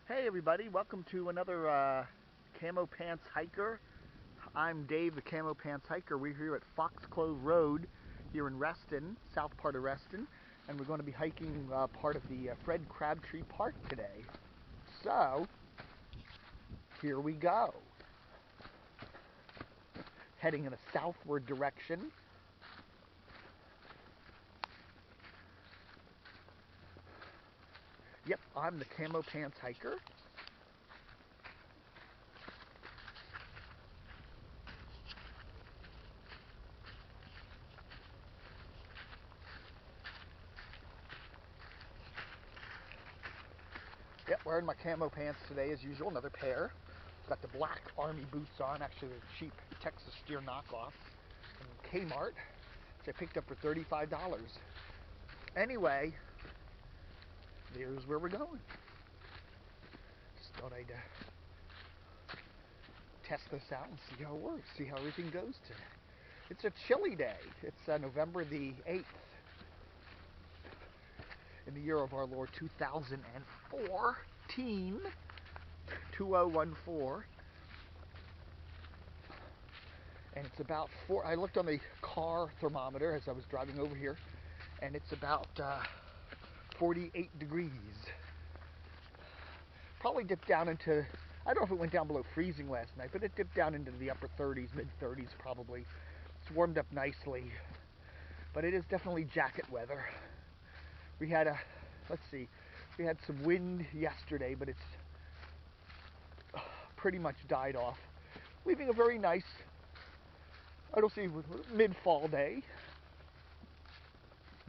Hey everybody, welcome to another Camo Pants Hiker. I'm Dave, the Camo Pants Hiker. We're here at Foxclove Road here in Reston, south part of Reston, and we're going to be hiking part of the Crabtree Park today. So, here we go. Heading in a southward direction. Yep, I'm the Camo Pants Hiker. Yep, wearing my camo pants today as usual, another pair. Got the black army boots on, actually they're cheap Texas Steer knockoffs from Kmart, which I picked up for $35. Anyway, here's where we're going. Just thought I'd test this out and see how it works, see how everything goes today. It's a chilly day. It's November the 8th in the year of our Lord 2014, 2014. And it's about I looked on the car thermometer as I was driving over here, and it's about 48 degrees. Probably dipped down into, I don't know if it went down below freezing last night, but it dipped down into the upper 30s, mid 30s probably. It's warmed up nicely, but it is definitely jacket weather. We had we had some wind yesterday, but it's pretty much died off, leaving a very nice, I don't see, mid-fall day.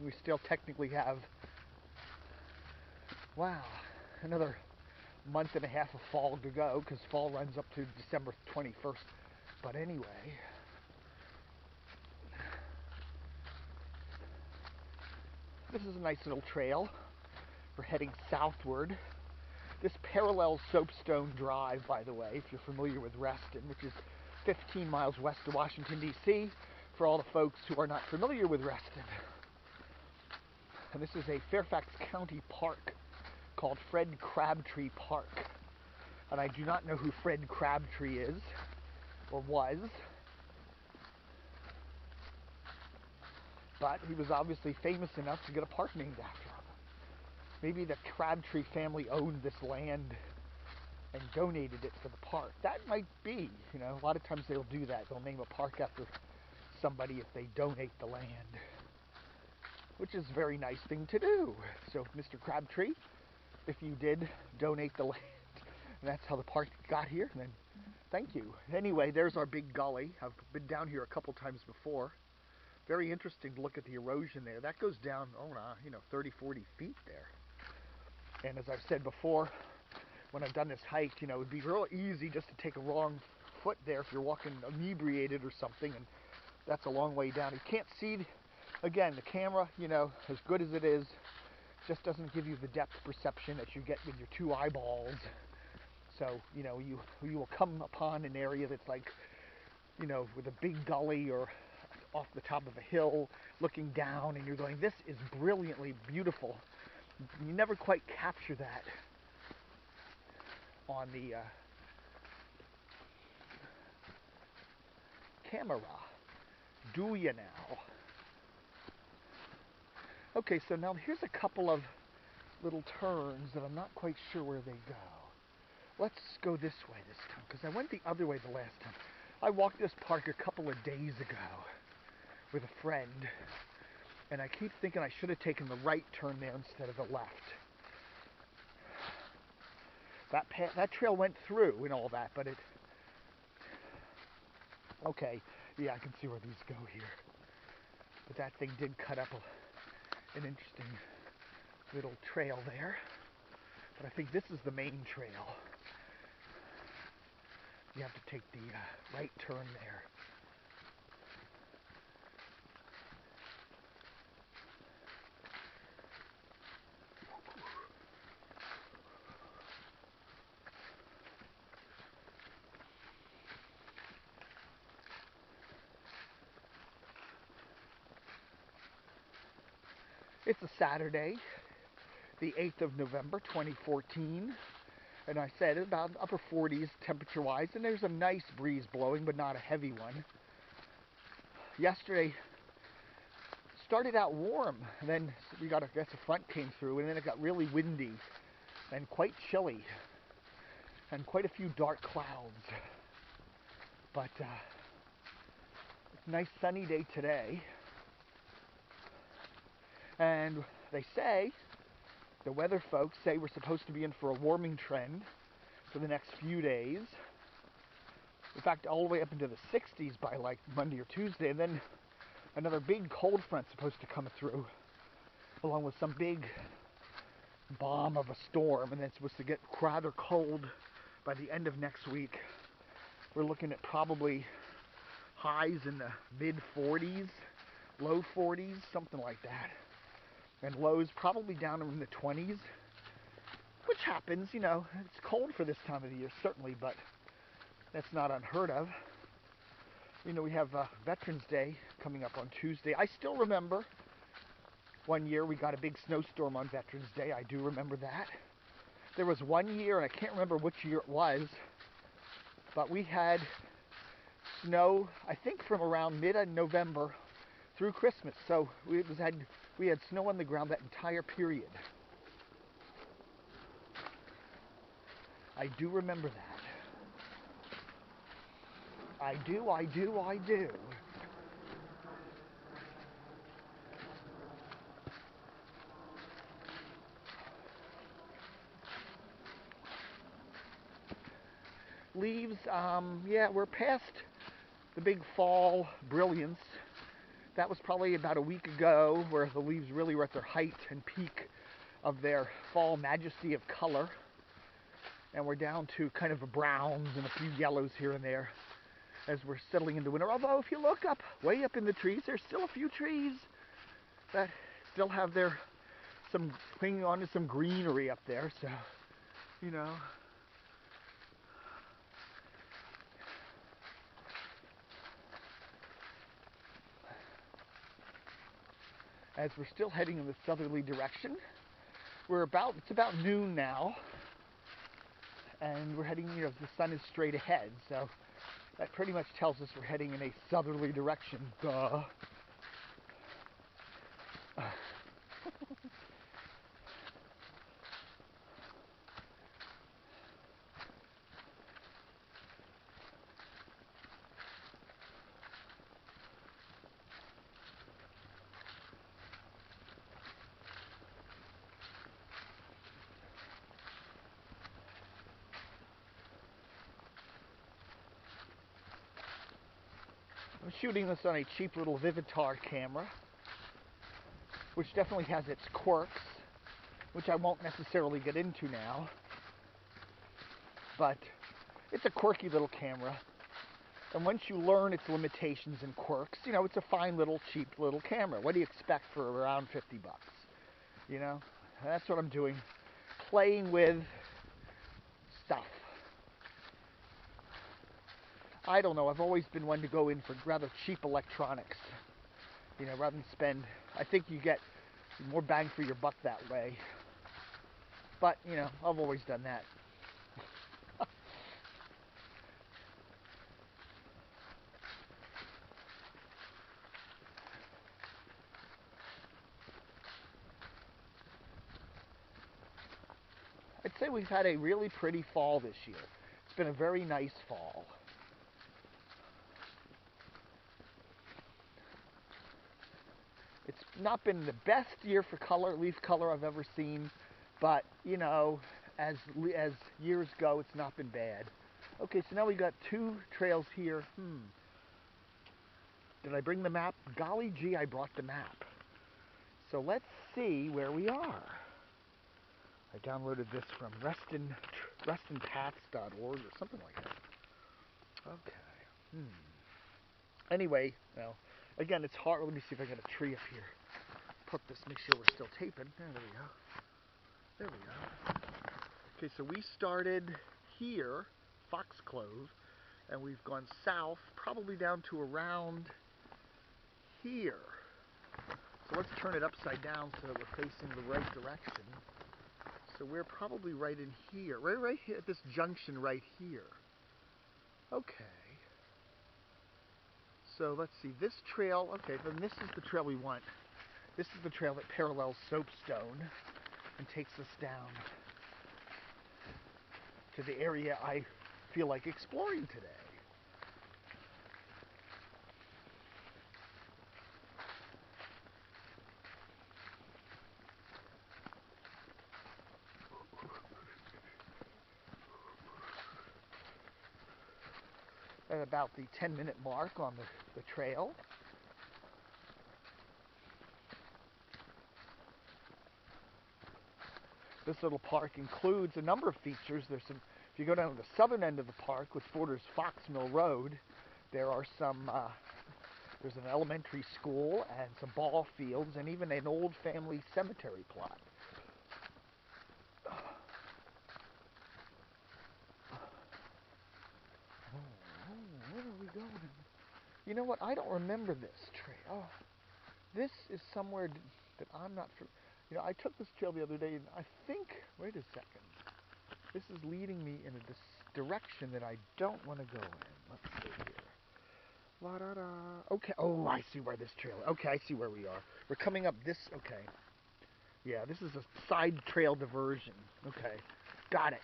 We still technically have, wow, another month and a half of fall to go, because fall runs up to December 21st. But anyway, this is a nice little trail. We're heading southward. This parallels Soapstone Drive, by the way, if you're familiar with Reston, which is 15 miles west of Washington, D.C., for all the folks who are not familiar with Reston. And this is a Fairfax County park called Crabtree Park. And I do not know who Fred Crabtree is, or was, but he was obviously famous enough to get a park named after him. Maybe the Crabtree family owned this land and donated it for the park. That might be, you know, a lot of times they'll do that. They'll name a park after somebody if they donate the land, which is a very nice thing to do. So, Mr. Crabtree, if you did donate the land, and that's how the park got here, then thank you. Anyway, there's our big gully. I've been down here a couple times before. Very interesting to look at the erosion there. That goes down, 30, 40 feet there. And as I've said before, when I've done this hike, it would be real easy just to take a wrong foot there if you're walking inebriated or something, and that's a long way down. You can't see, again, the camera, as good as it is, just doesn't give you the depth perception that you get with your two eyeballs. So, you will come upon an area that's like, with a big gully or off the top of a hill looking down, and you're going, this is brilliantly beautiful. You never quite capture that on the camera, do you now? Okay, so now here's a couple of little turns that I'm not quite sure where they go. Let's go this way this time, because I went the other way the last time. I walked this park a couple of days ago with a friend, and I keep thinking I should have taken the right turn there instead of the left. That trail went through and all that, but okay, yeah, I can see where these go here. But that thing did cut up an interesting little trail there. But I think this is the main trail. You have to take the right turn there. It's a Saturday, the 8th of November, 2014. And I said about upper 40s temperature-wise, and there's a nice breeze blowing, but not a heavy one. Yesterday started out warm, and then we got a front came through, and then it got really windy and quite chilly, and quite a few dark clouds. But it's a nice sunny day today, and they say, the weather folks say we're supposed to be in for a warming trend for the next few days. In fact, all the way up into the 60s by like Monday or Tuesday, and then another big cold front supposed to come through, along with some big bomb of a storm, and then it's supposed to get rather cold by the end of next week. We're looking at probably highs in the mid 40s, low 40s, something like that. And lows probably down in the 20s, which happens, you know. It's cold for this time of the year, certainly, but that's not unheard of. You know, we have Veterans Day coming up on Tuesday. I still remember one year we got a big snowstorm on Veterans Day. I do remember that. There was one year, and I can't remember which year it was, but we had snow, I think from around mid-November through Christmas. So we had snow on the ground that entire period. I do remember that. I do. Leaves, yeah, we're past the big fall brilliance. That was probably about a week ago, where the leaves really were at their height and peak of their fall majesty of color. And we're down to kind of a browns and a few yellows here and there as we're settling into winter. Although if you look up, way up in the trees, there's still a few trees that still have some clinging on to some greenery up there. So, you know. As we're still heading in the southerly direction, it's about noon now, and we're heading, you know, the sun is straight ahead, so that pretty much tells us we're heading in a southerly direction. Duh. I'm shooting this on a cheap little Vivitar camera, which definitely has its quirks, which I won't necessarily get into now, but it's a quirky little camera, and once you learn its limitations and quirks, you know, it's a fine little cheap little camera. What do you expect for around 50 bucks? You know, that's what I'm doing, playing with stuff. I don't know, I've always been one to go in for rather cheap electronics, you know, rather than spend. I think you get more bang for your buck that way, but, you know, I've always done that. I'd say we've had a really pretty fall this year. It's been a very nice fall. It's not been the best year for leaf color I've ever seen, but, you know, as years go, it's not been bad. Okay, so now we got two trails here. Did I bring the map? Golly gee, I brought the map. So let's see where we are. I downloaded this from restonpaths.org or something like that. Okay. Anyway, well, again, it's hard. Let me see if I got a tree up here. Put this, make sure we're still taping. There we go. There we go. Okay, so we started here, Foxclove, and we've gone south, probably down to around here. So let's turn it upside down so that we're facing the right direction. So we're probably right in here. Right here at this junction right here. Okay. So let's see, this trail, okay, then this is the trail we want. This is the trail that parallels Soapstone and takes us down to the area I feel like exploring today. At about the 10-minute mark on the trail. This little park includes a number of features. There's some, if you go down to the southern end of the park, which borders Fox Mill Road, there are some, there's an elementary school and some ball fields and even an old family cemetery plot. Where are we going? You know what? I don't remember this trail. This is somewhere that I'm not familiar. You know, I took this trail the other day, and I think, wait a second, this is leading me in a direction that I don't want to go in. Let's see here. La-da-da. Okay, oh, I see where this trail is. Okay, I see where we are. We're coming up this, okay. Yeah, this is a side trail diversion. Okay, got it.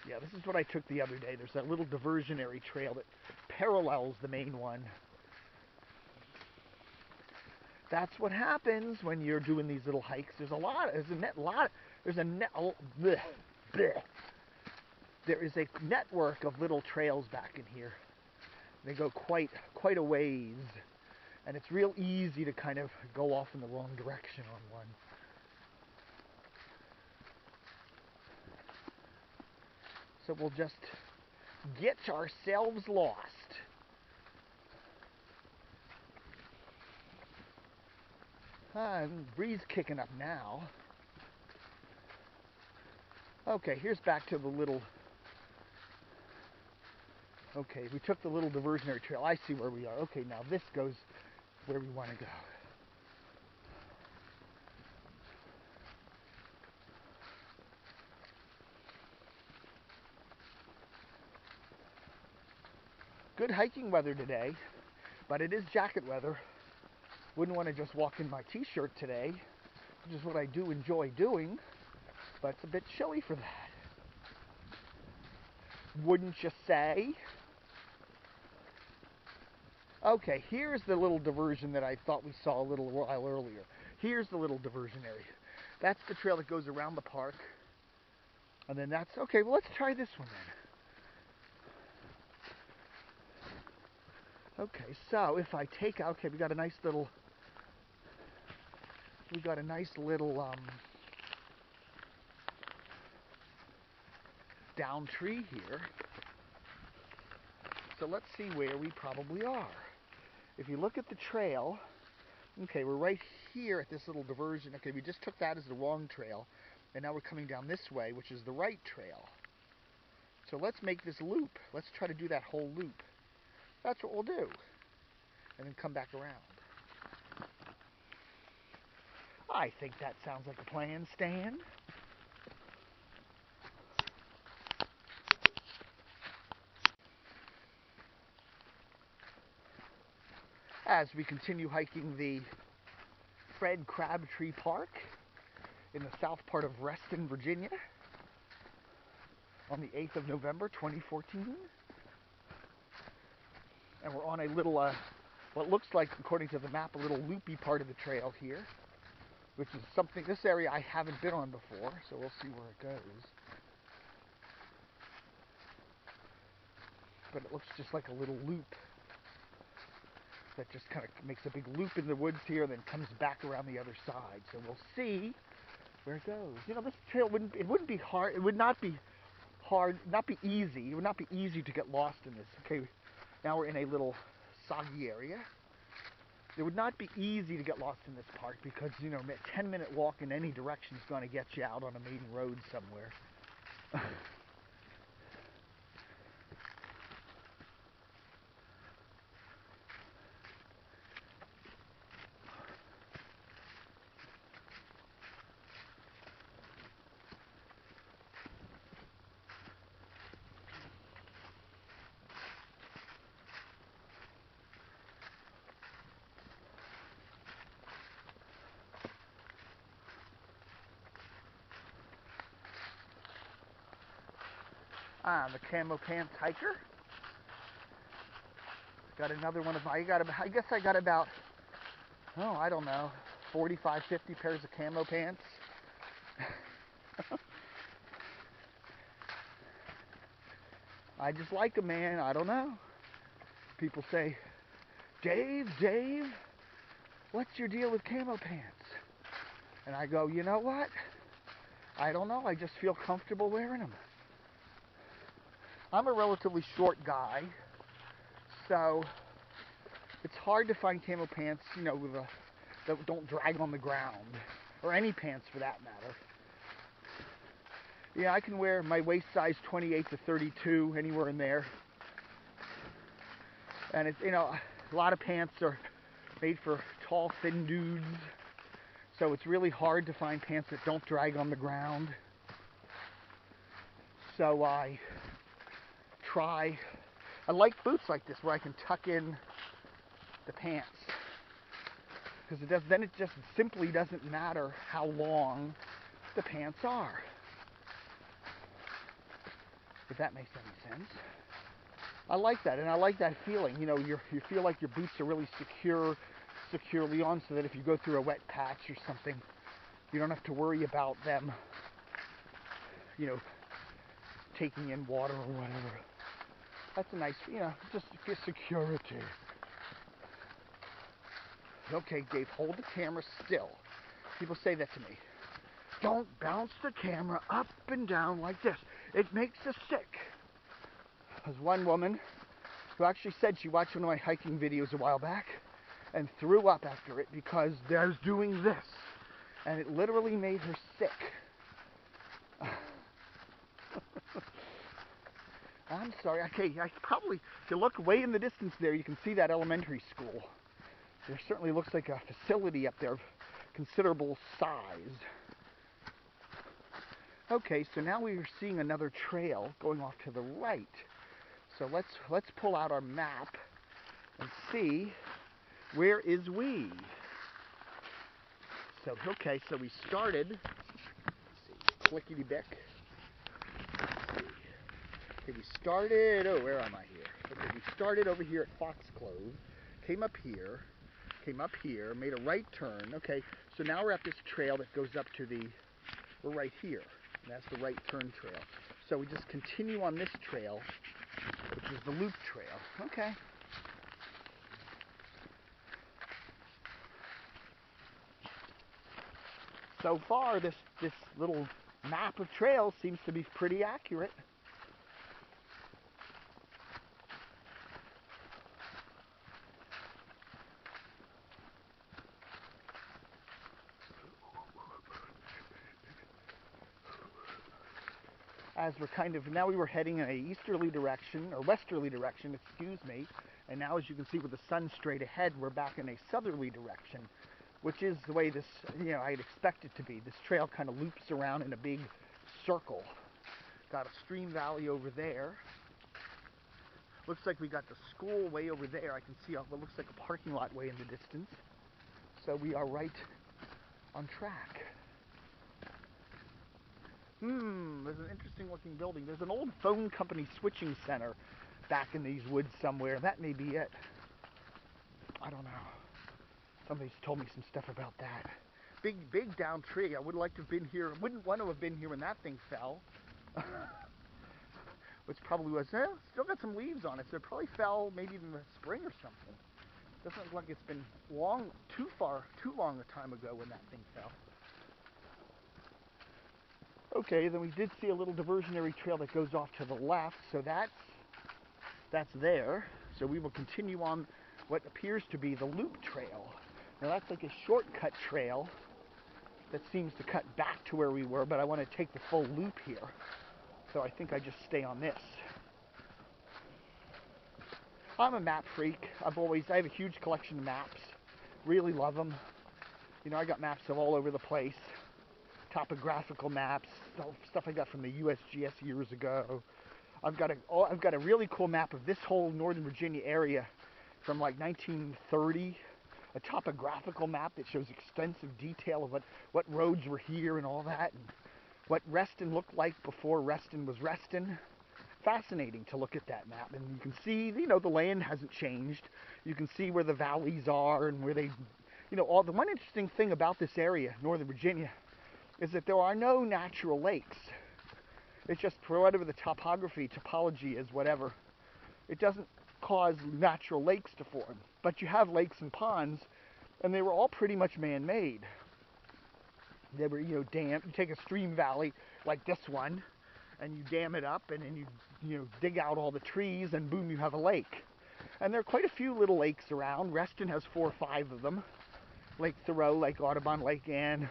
Yeah, this is what I took the other day. There's that little diversionary trail that parallels the main one. That's what happens when you're doing these little hikes. There's a network of little trails back in here. They go quite a ways, and it's real easy to kind of go off in the wrong direction on one. So we'll just get ourselves lost. Breeze kicking up now. Okay, here's back to the little... Okay, we took the little diversionary trail. I see where we are. Okay, now this goes where we want to go. Good hiking weather today, but it is jacket weather. Wouldn't want to just walk in my t-shirt today, which is what I do enjoy doing, but it's a bit chilly for that. Wouldn't you say? Okay, here's the little diversion that I thought we saw a little while earlier. Here's the little diversionary. That's the trail that goes around the park. And then that's, okay, well let's try this one then. Okay, so if I take out, okay, we got a nice little down tree here. So let's see where we probably are. If you look at the trail, okay, we're right here at this little diversion. Okay, we just took that as the wrong trail, and now we're coming down this way, which is the right trail. So let's make this loop. Let's try to do that whole loop. That's what we'll do. And then come back around. I think that sounds like a plan, Stan. As we continue hiking the Crabtree Park in the south part of Reston, Virginia, on the 8th of November, 2014. And we're on a little, what looks like, according to the map, a little loopy part of the trail here, which is something, this area I haven't been on before, so we'll see where it goes. But it looks just like a little loop that just kind of makes a big loop in the woods here and then comes back around the other side. So we'll see where it goes. You know, this trail wouldn't be hard, it would not be hard, not be easy, it would not be easy to get lost in this. Okay, now we're in a little soggy area. It would not be easy to get lost in this park because, you know, a 10-minute walk in any direction is going to get you out on a main road somewhere. I'm a camo pants hiker. Got another one of my, I guess I got about, oh, I don't know, 45, 50 pairs of camo pants. I just like them, man. I don't know. People say, Dave, what's your deal with camo pants? And I go, you know what? I don't know. I just feel comfortable wearing them. I'm a relatively short guy, so it's hard to find camo pants, you know, that don't drag on the ground, or any pants for that matter. Yeah, I can wear my waist size 28 to 32, anywhere in there. And it's, you know, a lot of pants are made for tall, thin dudes, so it's really hard to find pants that don't drag on the ground. So I like boots like this where I can tuck in the pants, because then it just simply doesn't matter how long the pants are, if that makes any sense. I like that, and I like that feeling. You know, you feel like your boots are really securely on, so that if you go through a wet patch or something, you don't have to worry about them, you know, taking in water or whatever. That's a nice, you know, just for security. Okay, Dave, hold the camera still. People say that to me. Don't bounce the camera up and down like this. It makes us sick. There's one woman who actually said she watched one of my hiking videos a while back and threw up after it because I was doing this. And it literally made her sick. I'm sorry. Okay, I probably, if you look way in the distance there, you can see that elementary school. There certainly looks like a facility up there of considerable size. Okay, so now we are seeing another trail going off to the right. So let's pull out our map and see where is we. So okay, so we started. Let's see, clickety-bick. Okay, we started. Oh, where am I here? Okay, we started over here at Foxglove. Came up here, made a right turn. Okay, so now we're at this trail that goes up to the. We're right here. And that's the right turn trail. So we just continue on this trail, which is the loop trail. Okay. So far, this little map of trails seems to be pretty accurate. As we're kind of, now we were heading in a easterly direction, or westerly direction, excuse me, and now as you can see with the sun straight ahead, we're back in a southerly direction, which is the way this, you know, I'd expect it to be. This trail kind of loops around in a big circle. Got a stream valley over there. Looks like we got the school way over there. I can see what looks like a parking lot way in the distance. So we are right on track. There's an interesting looking building. There's an old phone company switching center back in these woods somewhere. That may be it. I don't know. Somebody's told me some stuff about that. Big down tree. I would like to have been here. Wouldn't want to have been here when that thing fell. Which probably was, still got some leaves on it, so it probably fell maybe in the spring or something. Doesn't look like it's been too long a time ago when that thing fell. Okay, then we did see a little diversionary trail that goes off to the left, so that's there. So we will continue on what appears to be the loop trail. Now that's like a shortcut trail that seems to cut back to where we were, but I want to take the full loop here. So I think I just stay on this. I'm a map freak. I have a huge collection of maps. Really love them. You know, I got maps of all over the place. Topographical maps, stuff I got from the USGS years ago. I've got a really cool map of this whole Northern Virginia area from like 1930. A topographical map that shows extensive detail of what roads were here and all that, and what Reston looked like before Reston was Reston. fascinating to look at that map, and you can see, you know, the land hasn't changed. You can see where the valleys are and where they, you know, all the one interesting thing about this area, Northern Virginia, is that there are no natural lakes. It's just for whatever the topology is, whatever. It doesn't cause natural lakes to form, but you have lakes and ponds, and they were all pretty much man-made. They were, you know, dammed. You take a stream valley like this one, and you dam it up, and then you know, dig out all the trees, and boom, you have a lake. And there are quite a few little lakes around. Reston has 4 or 5 of them. Lake Thoreau, Lake Audubon, Lake Anne.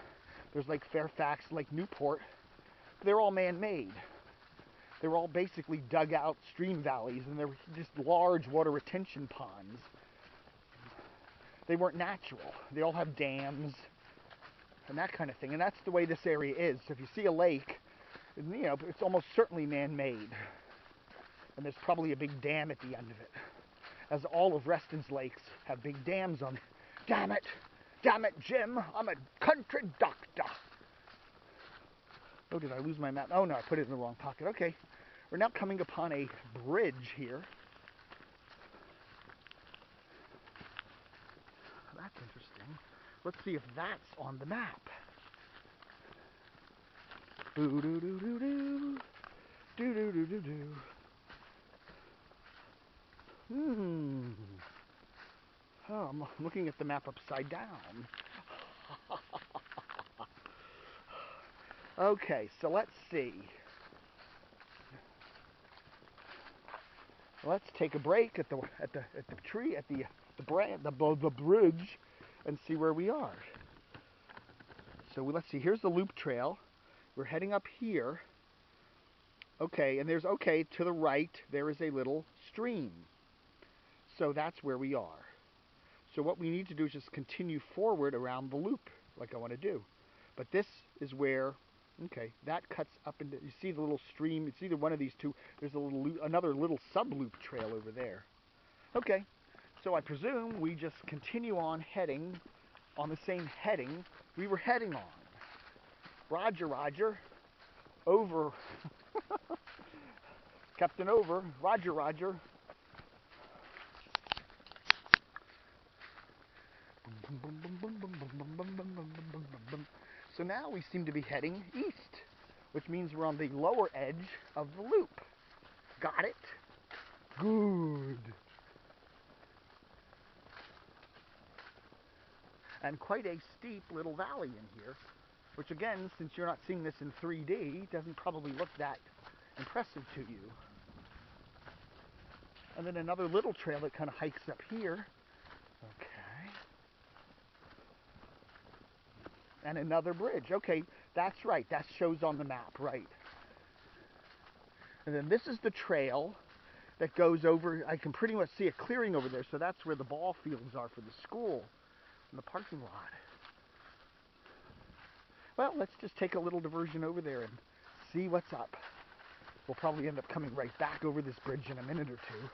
There's Lake Fairfax, Lake Newport. They're all man-made. They're all basically dug out stream valleys, and they're just large water retention ponds. They weren't natural. They all have dams and that kind of thing. And that's the way this area is. So if you see a lake, you know, it's almost certainly man-made. And there's probably a big dam at the end of it, as all of Reston's lakes have big dams on it. Damn it, Jim, I'm a country doctor. Oh, did I lose my map? Oh no, I put it in the wrong pocket. Okay, we're now coming upon a bridge here. That's interesting. Let's see if that's on the map. Doo doo doo doo doo. Doo doo doo doo doo. Oh, I'm looking at the map upside down. Okay, so let's see. Let's take a break at the bridge and see where we are. So let's see. Here's the loop trail. We're heading up here. Okay, and there's, okay, to the right there is a little stream. So that's where we are. So what we need to do is just continue forward around the loop, like I want to do. But this is where, okay, that cuts up into, you see the little stream, it's either one of these two, there's a little another little sub-loop trail over there. Okay, so I presume we just continue on heading on the same heading we were heading on. Roger, Roger. Over. Captain over. Roger, Roger. So now we seem to be heading east, which means we're on the lower edge of the loop. Got it? Good. And quite a steep little valley in here, which again, since you're not seeing this in 3D, doesn't probably look that impressive to you. And then another little trail that kind of hikes up here. Okay. And another bridge. Okay, that's right. That shows on the map, right. And then this is the trail that goes over. I can pretty much see a clearing over there, so that's where the ball fields are for the school and the parking lot. Well, let's just take a little diversion over there and see what's up. We'll probably end up coming right back over this bridge in a minute or two.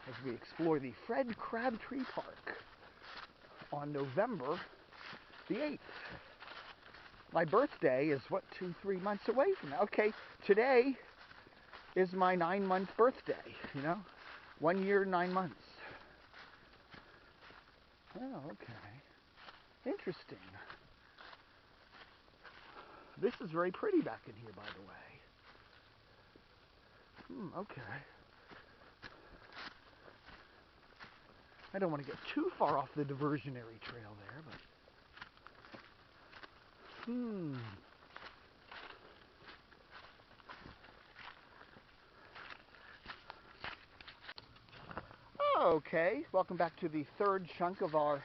As we explore the Crabtree Park on November the 8th. My birthday is, what, 2-3 months away from now. Okay, today is my 9-month birthday, you know? 1 year, 9 months. Oh, okay. Interesting. This is very pretty back in here, by the way. Okay. I don't want to get too far off the diversionary trail there, but... Okay, welcome back to the third chunk of our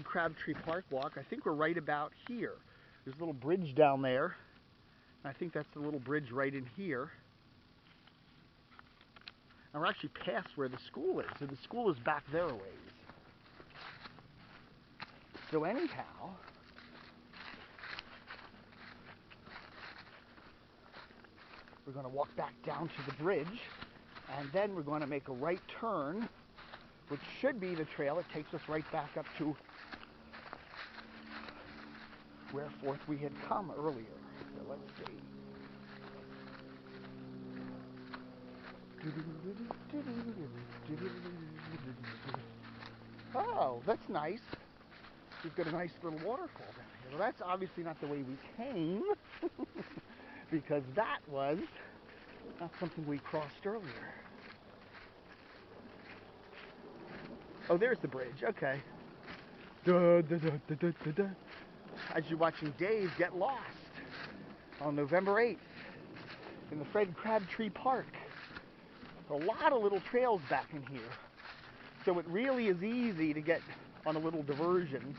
Crabtree Park walk. I think we're right about here. There's a little bridge down there. I think that's the little bridge right in here. And we're actually past where the school is. So the school is back there a ways. So anyhow, we're going to walk back down to the bridge, and then we're going to make a right turn, which should be the trail that takes us right back up to whereforth we had come earlier. So let's see. Oh, that's nice. We've got a nice little waterfall down here. Well, that's obviously not the way we came, because that was not something we crossed earlier. Oh, there's the bridge. Okay. As you're watching Dave get lost on November 8th in the Crabtree Park. A lot of little trails back in here. So it really is easy to get on a little diversion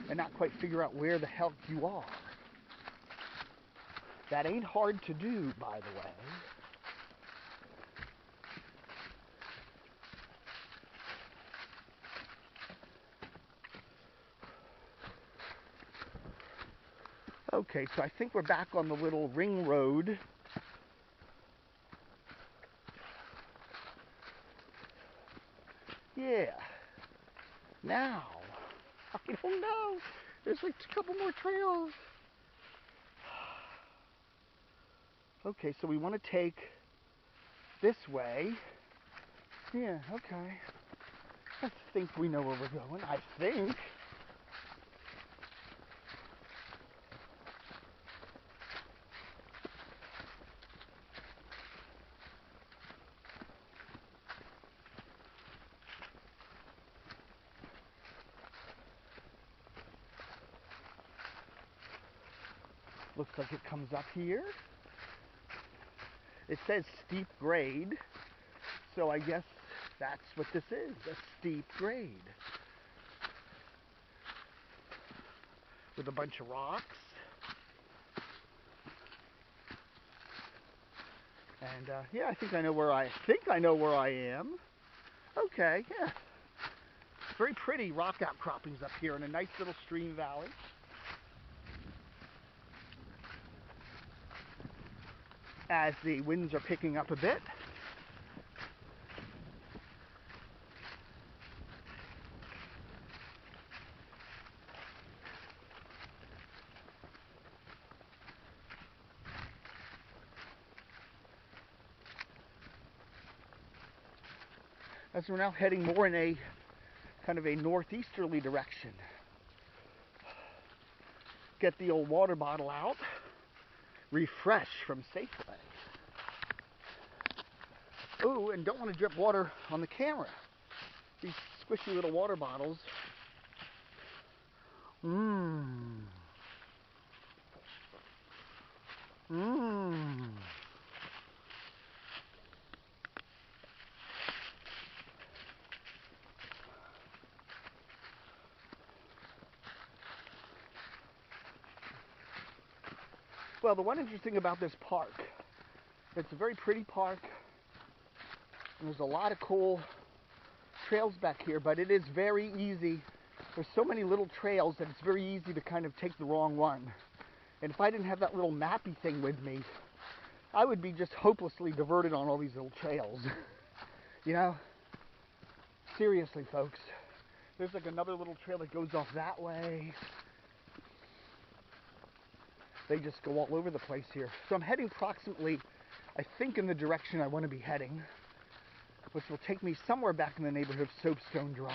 and not quite figure out where the heck you are. That ain't hard to do, by the way. Okay, so I think we're back on the little ring road. Yeah. Now, I don't know. There's like a couple more trails. Okay, so we want to take this way. Yeah, okay. I think we know where we're going. I think. Looks like it comes up here. It says steep grade, so I guess that's what this is, a steep grade. With a bunch of rocks. And yeah, I think I know where I am. Okay, yeah. Very pretty rock outcroppings up here in a nice little stream valley. As the winds are picking up a bit. As we're now heading more in a kind of a northeasterly direction. Get the old water bottle out. Refresh from Safeway. Oh, and don't want to drip water on the camera. These squishy little water bottles. Mmm. Mmm. Well, the one interesting about this park, it's a very pretty park, and there's a lot of cool trails back here, but it is very easy. There's so many little trails that it's very easy to kind of take the wrong one. And if I didn't have that little mappy thing with me, I would be just hopelessly diverted on all these little trails. You know? Seriously, folks. There's like another little trail that goes off that way. They just go all over the place here. So I'm heading approximately, I think, in the direction I want to be heading, which will take me somewhere back in the neighborhood of Soapstone Drive.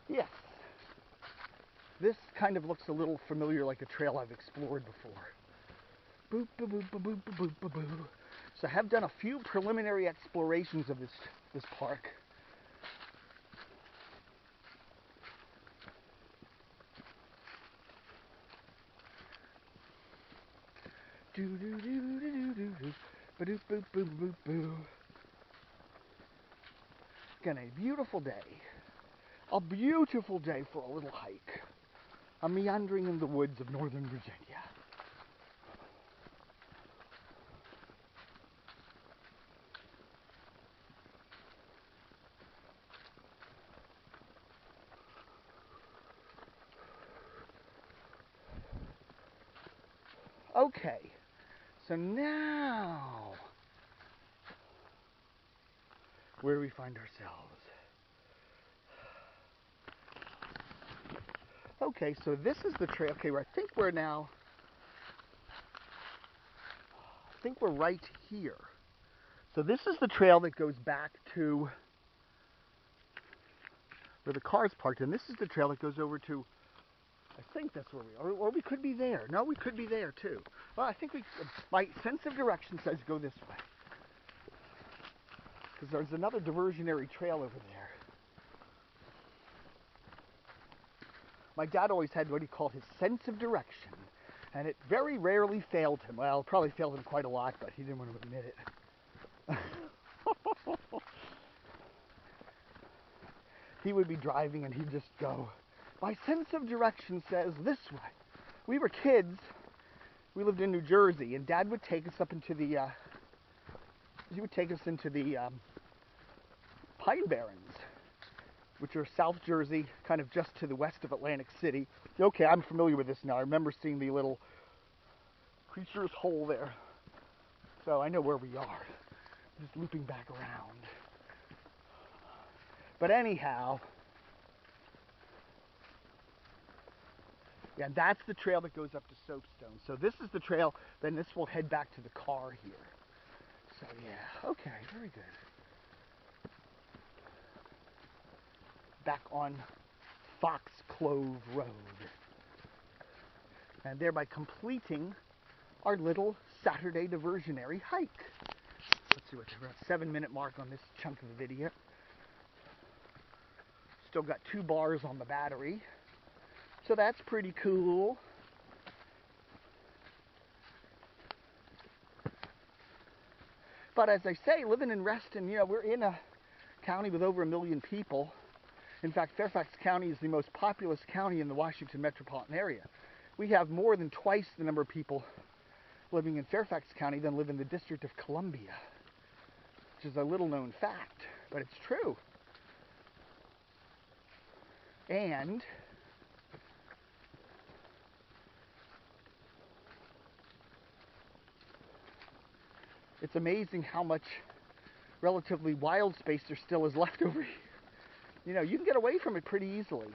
Yes. This kind of looks a little familiar, like a trail I've explored before. Boop, boop, boop, boop, boop, boop, boop, boop. So I have done a few preliminary explorations of this park. Do do do do do do do. Ba doop boop boop boop boo. Again, a beautiful day. A beautiful day for a little hike. I'm meandering in the woods of northern Virginia. Okay, So now, where do we find ourselves? Okay, so this is the trail. Okay, I think we're right here. So this is the trail that goes back to where the car's parked, and this is the trail that goes over to, I think that's where we are, or we could be there. No, we could be there too. Well, I think my sense of direction says go this way. Because there's another diversionary trail over there. My dad always had what he called his sense of direction, and it very rarely failed him. Well, it probably failed him quite a lot, but he didn't want to admit it. He would be driving and he'd just go, my sense of direction says this way. We were kids. We lived in New Jersey, and Dad would take us up into the, Pine Barrens, which are South Jersey, kind of just to the west of Atlantic City. Okay, I'm familiar with this now. I remember seeing the little creature's hole there. So I know where we are. Just looping back around. But anyhow, yeah, that's the trail that goes up to Soapstone. So this is the trail, then this will head back to the car here. So yeah, okay, very good. Back on Foxclove Road. And thereby completing our little Saturday diversionary hike. Let's see, we're at 7-minute mark on this chunk of the video. Still got 2 bars on the battery. So that's pretty cool. But as I say, living in Reston, we're in a county with over 1 million people. In fact, Fairfax County is the most populous county in the Washington metropolitan area. We have more than twice the number of people living in Fairfax County than live in the District of Columbia, which is a little known fact, but it's true. And it's amazing how much relatively wild space there still is left over here. You can get away from it pretty easily.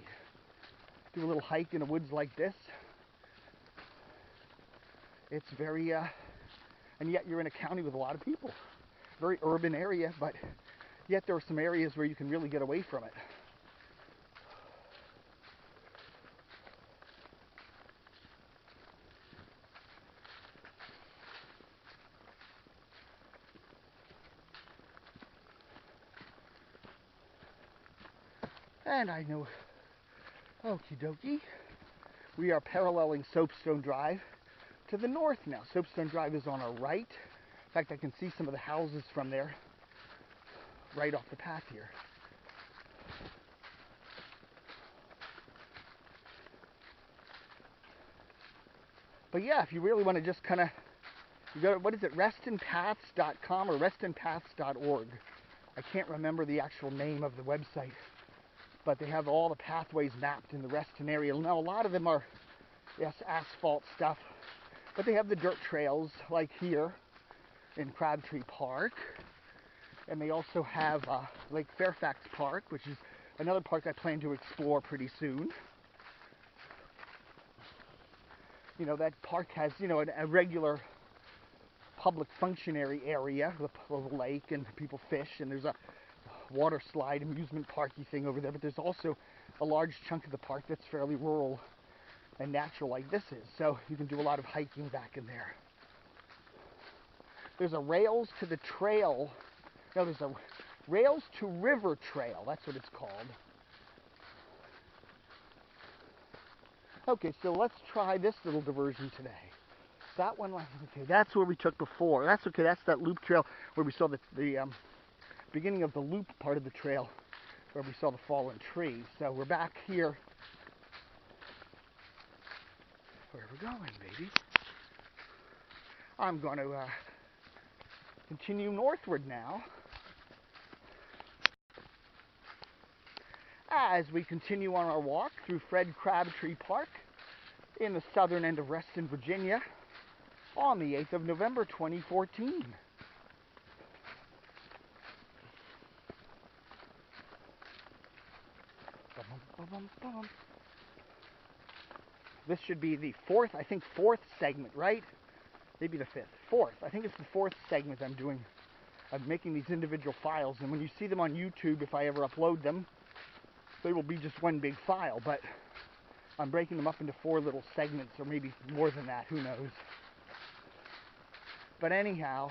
Do a little hike in the woods like this. It's very, and yet you're in a county with a lot of people. Very urban area, but yet there are some areas where you can really get away from it. And I know, okie dokie, we are paralleling Soapstone Drive to the north now. Soapstone Drive is on our right. In fact, I can see some of the houses from there right off the path here. But yeah, if you really want to just kind of, you go to, what is it, restonpaths.com or restonpaths.org. I can't remember the actual name of the website, but they have all the pathways mapped in the Reston area. Now, a lot of them are, yes, asphalt stuff, but they have the dirt trails, like here in Crabtree Park. And they also have Lake Fairfax Park, which is another park I plan to explore pretty soon. That park has, a regular public functionary area with a lake and people fish, and there's a water slide amusement parky thing over there, but there's also a large chunk of the park that's fairly rural and natural like this is, so you can do a lot of hiking back in there. There's a Rails to the Trail, there's a Rails to River Trail, that's what it's called. Okay, so let's try this little diversion today. That one, okay, that's where we took before. That's okay, that's that loop trail where we saw the beginning of the loop part of the trail where we saw the fallen tree. So we're back here. Where we're going, baby. I'm going to continue northward now as we continue on our walk through Crabtree Park in the southern end of Reston, Virginia. on the 8th of November 2014. This should be the fourth segment, right? Maybe the fifth. Fourth. I think it's the fourth segment I'm doing. I'm making these individual files, and when you see them on YouTube, if I ever upload them, they will be just one big file, but I'm breaking them up into 4 little segments, or maybe more than that, who knows. But anyhow,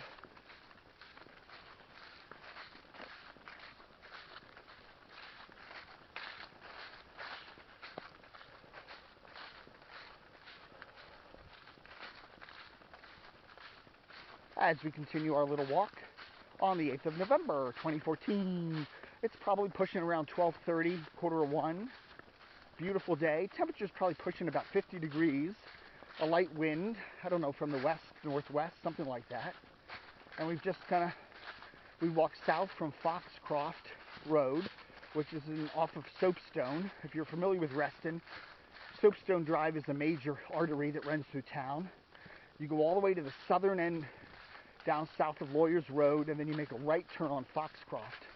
as we continue our little walk on the 8th of November 2014, it's probably pushing around 12:30, 1:45. Beautiful day. Temperature's probably pushing about 50 degrees. A light wind, I don't know, from the west, northwest, something like that. And we've just we walked south from Foxcroft Road, which is off of Soapstone. If you're familiar with Reston, Soapstone Drive is a major artery that runs through town. You go all the way to the southern end, down south of Lawyers Road, and then you make a right turn on Foxcroft.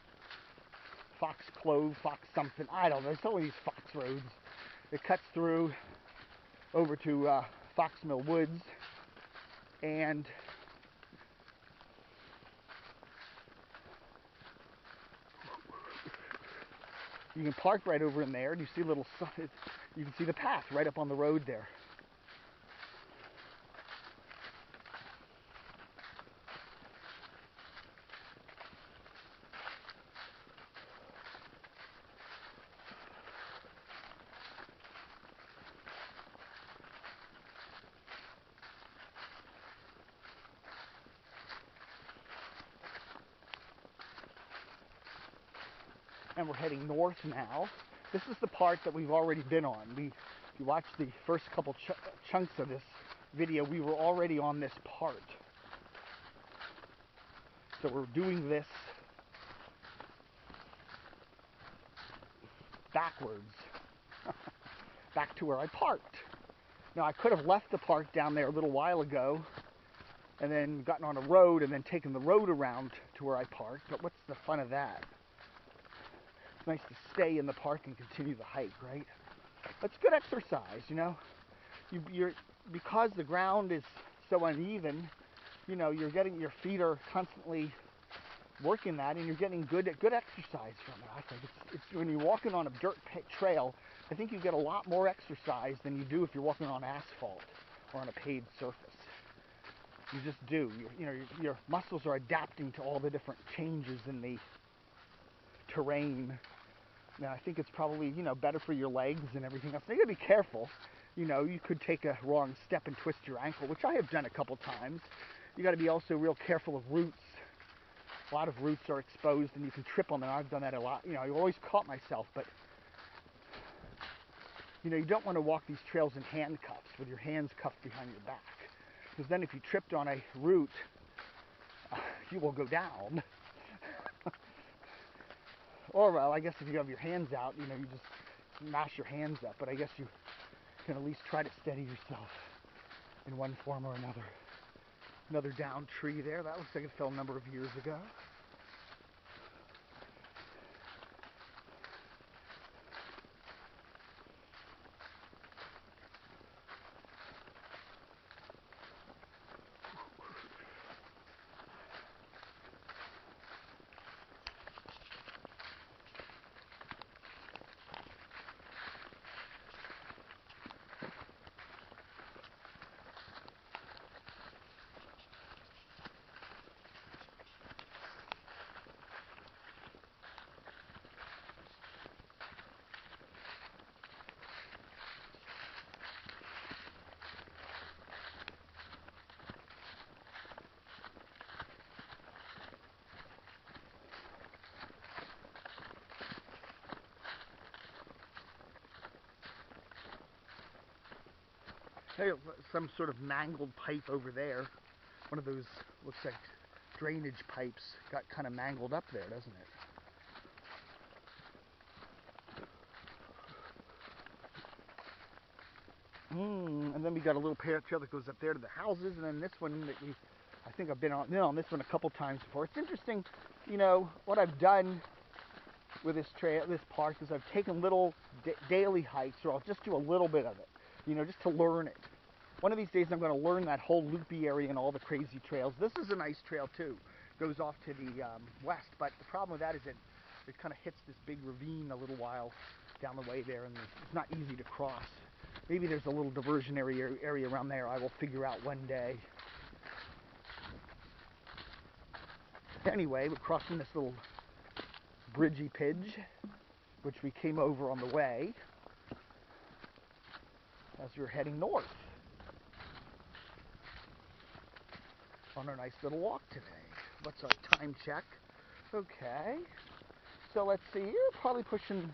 Fox Clove, Fox something, I don't know, there's so many these Fox roads. It cuts through over to Fox Mill Woods, and you can park right over in there, and you see you can see the path right up on the road there. And we're heading north now. This is the part that we've already been on. If you watch the first couple chunks of this video, we were already on this part. So we're doing this backwards, back to where I parked. Now, I could have left the park down there a little while ago and then gotten on a road and then taken the road around to where I parked, but what's the fun of that? It's nice to stay in the park and continue the hike, right? That's good exercise, you know. Because the ground is so uneven, you know, your feet are constantly working that, and you're getting good exercise from it. I think it's when you're walking on a dirt trail, I think you get a lot more exercise than you do if you're walking on asphalt or on a paved surface. You just do. Your muscles are adapting to all the different changes in the terrain. Now, I think it's probably, you know, better for your legs and everything else. Now, you gotta be careful. You know, you could take a wrong step and twist your ankle, which I have done a couple times. You gotta be also real careful of roots. A lot of roots are exposed and you can trip on them. I've done that a lot. You know, I always caught myself, but you know, you don't want to walk these trails in handcuffs with your hands cuffed behind your back. Because then if you tripped on a root, you will go down. Or, well, I guess if you have your hands out, you know, you just mash your hands up. But I guess you can at least try to steady yourself in one form or another. Another downed tree there. That looks like it fell a number of years ago. There's some sort of mangled pipe over there. One of those, looks like drainage pipes, got kind of mangled up there, doesn't it? And then we got a little trail that goes up there to the houses, and then this one that I think I've been on this one a couple times before. It's interesting, what I've done with this park is I've taken little daily hikes, or I'll just do a little bit of it, just to learn it. One of these days I'm going to learn that whole loopy area and all the crazy trails. This is a nice trail too. Goes off to the west, but the problem with that is it kind of hits this big ravine a little while down the way there, and it's not easy to cross. Maybe there's a little diversionary area around there I will figure out one day. Anyway, we're crossing this little bridgey pidge, which we came over on the way as we were heading north on our nice little walk today. What's our time check? Okay, so let's see, you're probably pushing,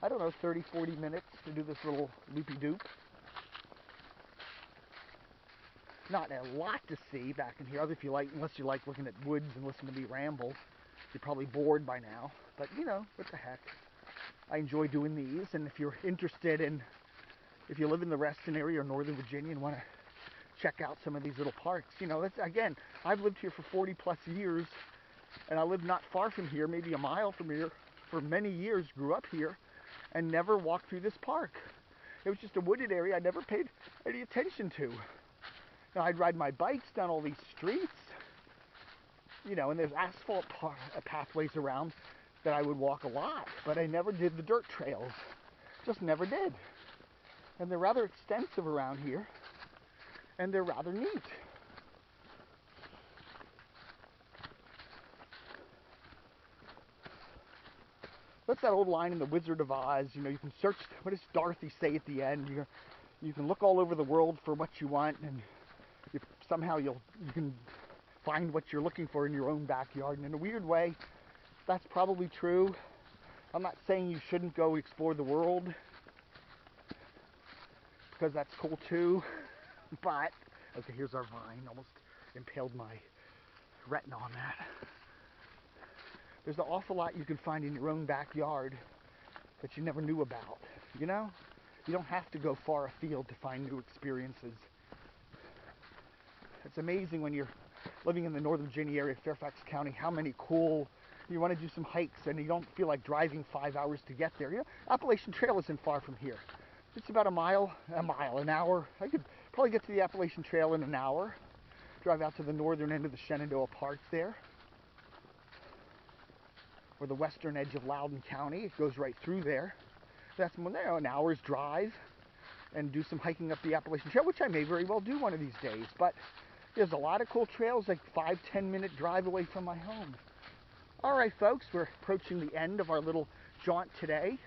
I don't know, 30-40 minutes to do this little loopy-doop. Not a lot to see back in here, unless you like looking at woods and listening to me ramble. You're probably bored by now, but what the heck. I enjoy doing these, and if you're interested in, if you live in the Reston area or Northern Virginia and want to check out some of these little parks, again, I've lived here for 40 plus years, and I live not far from here, maybe a mile from here, for many years, grew up here, and never walked through this park. It was just a wooded area I never paid any attention to. Now, I'd ride my bikes down all these streets, and there's asphalt pathways around that I would walk a lot, but I never did the dirt trails. Just never did. And they're rather extensive around here, and they're rather neat. That's that old line in The Wizard of Oz. You can search, what does Dorothy say at the end? You can look all over the world for what you want, and somehow you can find what you're looking for in your own backyard. And in a weird way, that's probably true. I'm not saying you shouldn't go explore the world, because that's cool too. But, okay, here's our vine. Almost impaled my retina on that. There's an awful lot you can find in your own backyard that you never knew about, You don't have to go far afield to find new experiences. It's amazing when you're living in the Northern Virginia area, Fairfax County, how many cool, you want to do some hikes and you don't feel like driving 5 hours to get there. Appalachian Trail isn't far from here. It's about an hour. I could probably get to the Appalachian Trail in an hour. Drive out to the northern end of the Shenandoah Park there, or the western edge of Loudoun County. It goes right through there. That's an hour's drive, and do some hiking up the Appalachian Trail, which I may very well do one of these days. But there's a lot of cool trails, like 5-10 minute drive away from my home. All right, folks, we're approaching the end of our little jaunt today.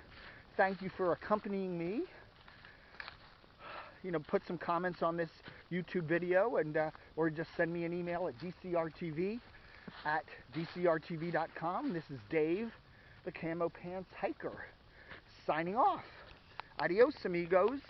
Thank you for accompanying me. Put some comments on this YouTube video, and or just send me an email at dcrtv@dcrtv.com. This is Dave, the Camo Pants Hiker, signing off. Adios, amigos.